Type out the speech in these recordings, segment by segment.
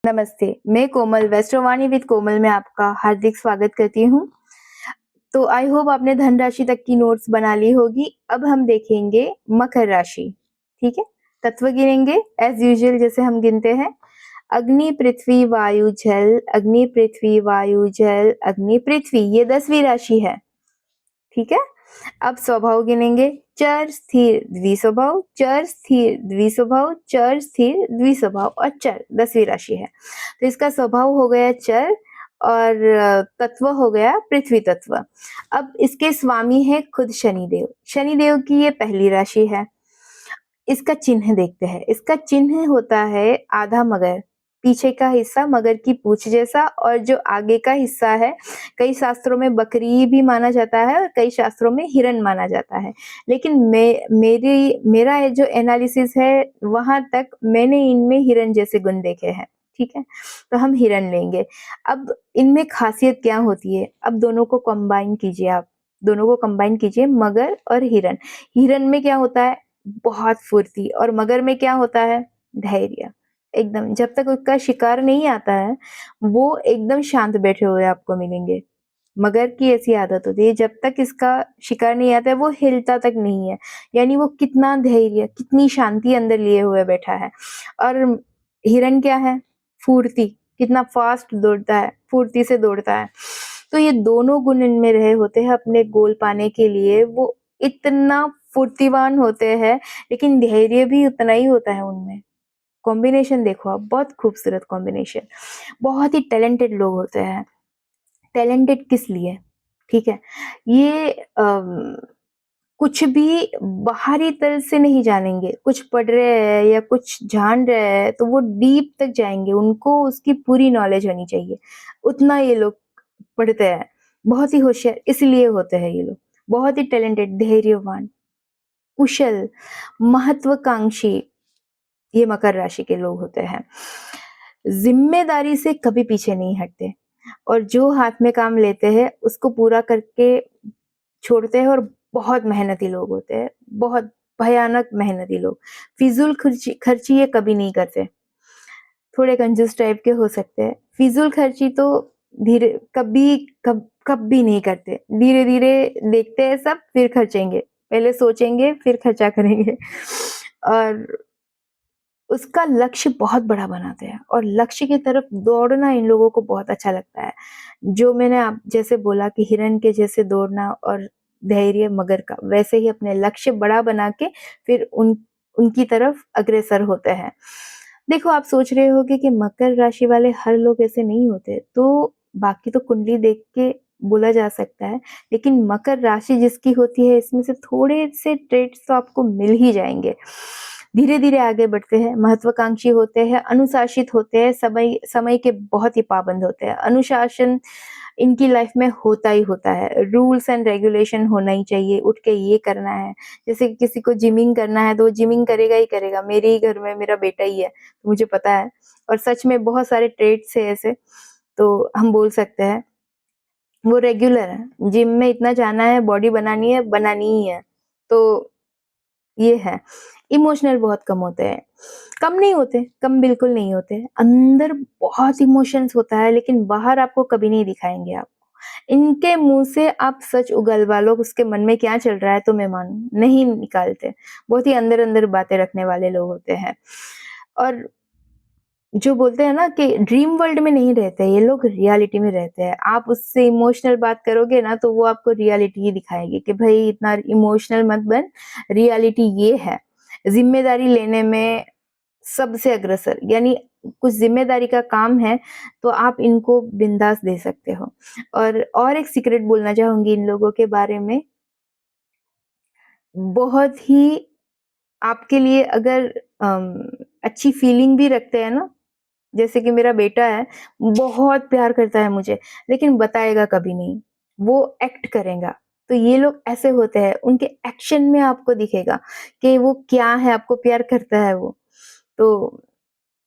नमस्ते, मैं कोमल वेस्टरवानी विद कोमल में आपका हार्दिक स्वागत करती हूँ। तो आई होप आपने धन राशि तक की नोट्स बना ली होगी। अब हम देखेंगे मकर राशि, ठीक है? तत्व गिनेंगे एज़ यूजुअल जैसे हम गिनते हैं। अग्नि, पृथ्वी, वायु, जल, अग्नि, पृथ्वी, वायु, जल, अग्नि, पृथ्वी ये 10वीं राशि है, ठीक है? अब स्वभाव गिनेंगे। चर, स्थिर, द्विस्वभाव, चर, स्थिर, द्विस्वभाव, चर, स्थिर, द्विस्वभाव और चर 10वीं राशि है। तो इसका स्वभाव हो गया चर और तत्व हो गया पृथ्वी तत्व। अब इसके स्वामी है खुद शनिदेव। शनिदेव की ये पहली राशि है। इसका चिन्ह देखते हैं। इसका चिन्ह होता है आधा मगर, पीछे का हिस्सा मगर की पूंछ जैसा और जो आगे का हिस्सा है, कई शास्त्रों में बकरी भी माना जाता है और कई शास्त्रों में हिरण माना जाता है। लेकिन मेरा ये जो एनालिसिस है वहाँ तक मैंने इनमें हिरण जैसे गुण देखे हैं, ठीक है? तो हम हिरण लेंगे। अब इनमें खासियत क्या होती है? अब दोनों को कंबाइन कीजिए आप, दोनों को कंबाइन कीजिए मगर और हिरण। हिरण में क्या होता है? बहुत फुर्ती और मगर में क्या होता है? धैर्य। एकदम जब तक उसका शिकार नहीं आता है, वो एकदम शांत बैठे हुए आपको मिलेंगे। मगर की ऐसी आदत होती है जब तक इसका शिकार नहीं आता है वो हिलता तक नहीं है। यानी वो कितना धैर्य, कितनी शांति अंदर लिए हुए बैठा है। और हिरण क्या है? फुर्ती, कितना फास्ट दौड़ता है, फुर्ती से दौड़ता है। तो ये दोनों गुण इनमें रहे होते हैं अपने गोल पाने के लिए। वो इतना फुर्तीवान होते हैं लेकिन धैर्य भी उतना ही होता है उनमें। कॉम्बिनेशन देखो आप, बहुत खूबसूरत कॉम्बिनेशन। बहुत ही टैलेंटेड लोग होते हैं। टैलेंटेड किस लिए? ठीक है? ये कुछ भी बाहरी तल से नहीं जानेंगे। कुछ पढ़ रहे हैं या कुछ जान रहे हैं तो वो डीप तक जाएँगे। उनको उसकी पूरी नॉलेज होनी चाहिए। उतना ये लोग पढ़ते हैं। बहुत ही होशियार इसलिए होते हैं ये लोग। बहुत ही टैलेंटेड, धैर्यवान, कुशल, महत्वाकांक्षी ये मकर राशि के लोग होते हैं। ज़िम्मेदारी से कभी पीछे नहीं हटते और जो हाथ में काम लेते हैं उसको पूरा करके छोड़ते हैं और बहुत मेहनती लोग होते हैं, बहुत भयानक मेहनती लोग। फिज़ूल खर्ची खर्ची ये कभी नहीं करते। थोड़े कंजूस टाइप के हो सकते हैं। फिज़ूल खर्ची तो धीरे कभी नहीं करते। धीरे-धीरे देखते हैं सब फिर खर्चेंगे। पहले सोचेंगे फिर खर्चा करेंगे और उसका लक्ष्य बहुत बड़ा बनाते हैं और लक्ष्य की तरफ दौड़ना इन लोगों को बहुत अच्छा लगता है। जो मैंने आप जैसे बोला कि हिरण के जैसे दौड़ना और धैर्य मगर का, वैसे ही अपने लक्ष्य बड़ा बना के फिर उनकी तरफ अग्रसर होते हैं। देखो आप सोच रहे होगे कि मकर राशि वाले हर लोग ऐसे नहीं होते, तो बाकी तो कुंडली देख के बोला जा सकता है, लेकिन मकर राशि जिसकी होती है इसमें से थोड़े से ट्रेड्स तो आपको मिल ही जाएँगे। धीरे-धीरे आगे बढ़ते हैं, महत्वाकांक्षी होते हैं, अनुशासित होते हैं, समय समय के बहुत ही पाबंद होते हैं। अनुशासन इनकी लाइफ में होता ही होता है। रूल्स एंड रेगुलेशन होना ही चाहिए, उठ के ये करना है। जैसे कि किसी को जिमिंग करना है तो वो जिमिंग करेगा ही करेगा। मेरे ही घर में मेरा बेटा ही है, तो मुझे पता है और सच में बहुत सारे ट्रेड्स है ऐसे, तो हम बोल सकते हैं वो रेगुलर है। जिम में इतना जाना है, बॉडी बनानी ही है। तो ये है। इमोशनल बहुत कम होते हैं। कम नहीं होते, कम बिल्कुल नहीं होते। अंदर बहुत इमोशंस होता है लेकिन बाहर आपको कभी नहीं दिखाएँगे आप। इनके मुँह से आप सच उगलवा लो उसके मन में क्या चल रहा है तो मैं मानूँ, नहीं निकालते। बहुत ही अंदर-अंदर बातें रखने वाले लोग होते हैं। और जो बोलते हैं ना कि ड्रीम वर्ल्ड में नहीं रहते, ये लोग रियलिटी में रहते हैं। आप उससे इमोशनल बात करोगे ना तो वो आपको रियलिटी ही दिखाएगी कि भई इतना इमोशनल मत बन, रियलिटी ये है। ज़िम्मेदारी लेने में सबसे अग्रसर यानी कुछ ज़िम्मेदारी का काम है तो आप इनको बिंदास दे सकते हो। और एक सीक्रेट बोलना चाहूँगी इन लोगों के बारे में, बहुत ही आपके लिए अगर अच्छी फीलिंग भी रखते हैं ना, जैसे कि मेरा बेटा है, बहुत प्यार करता है मुझे, लेकिन बताएगा कभी नहीं, वो एक्ट करेगा। तो ये लोग ऐसे होते हैं, उनके एक्शन में आपको दिखेगा कि वो क्या है, आपको प्यार करता है वो। तो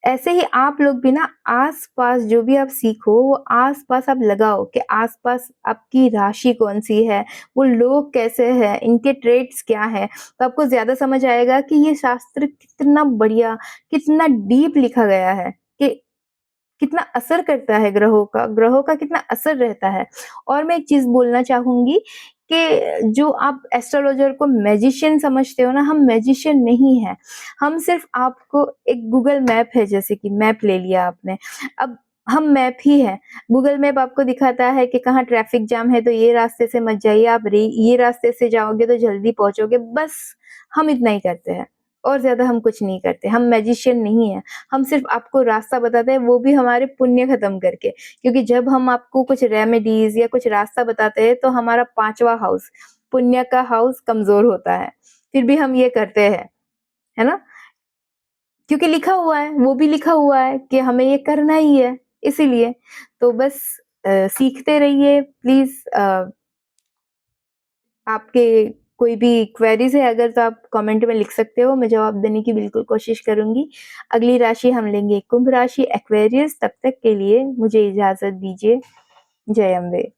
ऐसे ही आप लोग भी ना आस-पास जो भी आप सीखो, वो आस-पास आप लगाओ कि आस-पास आपकी राशि कौन-सी है, वो लोग कैसे हैं, इनके ट्रेड्स क्या हैं, तो आपको ज़्यादा समझ आएगा कि ये शास्त्र कितना बढ़िया, कितना डीप लिखा गया है कि कितना असर करता है ग्रहों का कितना असर रहता है। और मैं एक चीज़ बोलना चाहूँगी कि जो आप एस्ट्रोलॉजर को मैजिशियन समझते हो ना, हम मैजिशियन नहीं हैं। हम सिर्फ़ आपको एक गूगल मैप है, जैसे कि मैप ले लिया आपने, अब हम मैप ही हैं। गूगल मैप आपको दिखाता है कि कहाँ ट्रैफ़िक जाम है तो ये रास्ते से मत जाइए, आप ये रास्ते से जाओगे तो जल्दी पहुँचोगे, बस हम इतना ही करते हैं। और ज़्यादा हम कुछ नहीं करते, हम मैजिशियन नहीं हैं। हम सिर्फ़ आपको रास्ता बताते हैं, वो भी हमारे पुण्य ख़त्म करके। क्योंकि जब हम आपको कुछ रेमेडीज़ या कुछ रास्ता बताते हैं तो हमारा 5वां हाउस, पुण्य का हाउस कमज़ोर होता है। फिर भी हम ये करते हैं, है ना? क्योंकि लिखा हुआ है, वो भी लिखा हुआ है कि हमें ये करना ही है, इसीलिए। तो बस सीखते रहिए प्लीज़। आपके कोई भी क्वेरीज़ है अगर, तो आप कमेंट में लिख सकते हो, मैं जवाब देने की बिल्कुल कोशिश करूँगी। अगली राशि हम लेंगे कुंभ राशि, एक्वेरियस। तब तक के लिए मुझे इजाज़त दीजिए। जय अम्बे।